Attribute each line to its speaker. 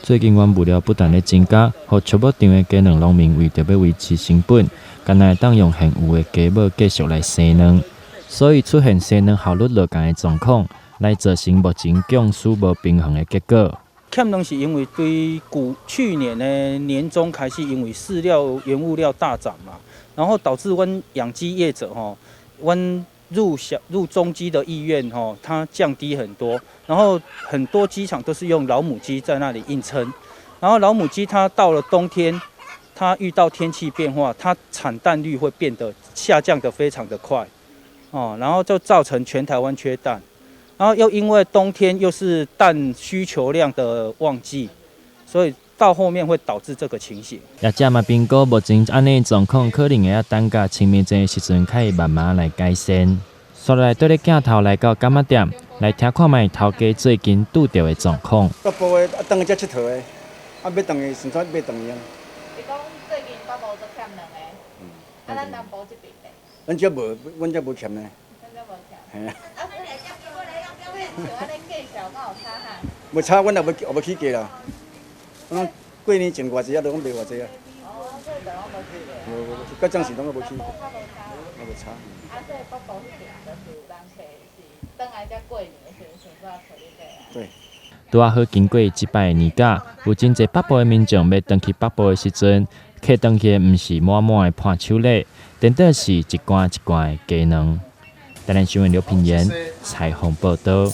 Speaker 1: 最近原物料不断的增加，和畜牧场的鸡卵农民为着要维持成本，干那当用现有的鸡母继续来生卵，所以出现生卵效率落降的状况，来造成目前供需无平衡的结果。
Speaker 2: 欠卵是因为对去年的年中开始，因为饲料原物料大涨嘛，然后导致阮养鸡业者阮入中鸡的意愿它降低很多，然后很多鸡场都是用老母鸡在那里硬撑，然后老母鸡它到了冬天，它遇到天气变化，它产蛋率会变得下降得非常的快，然后就造成全台湾缺蛋，然后又因为冬天又是蛋需求量的旺季，所以到后面会导致这个情形。
Speaker 1: 业者嘛评估目前安尼状况，可能会要等到清明节的时阵，可以慢慢来改善。刷来对咧镜头来到柑仔店，来听看卖头家最近拄到的状况。
Speaker 3: 北部的当才佚佗的，要当的先买当的。
Speaker 4: 是讲最近北部都欠两个，咱南部这边咧。
Speaker 3: 阮这无，阮这无欠呢。
Speaker 4: 咱这无欠。嘿啊。啊，你来接我来，咱像安尼计较，敢有差哈？
Speaker 3: 无差，阮也无起价啦。阮过年前偌济啊，都讲卖偌济啊。
Speaker 4: 哦，所以就拢无起价。
Speaker 3: 无，到暂时拢无起。无差。
Speaker 4: 啊，所以北部迄边就是人客是等来才过年的时阵，才找你买啊。
Speaker 3: 对。
Speaker 1: 拄啊好经过即摆年假，有真侪北部的民众要回去北部的时阵，客回去毋是满满的伴手礼，颠倒是一罐一罐的鸡卵。台南新闻刘品言采访报道。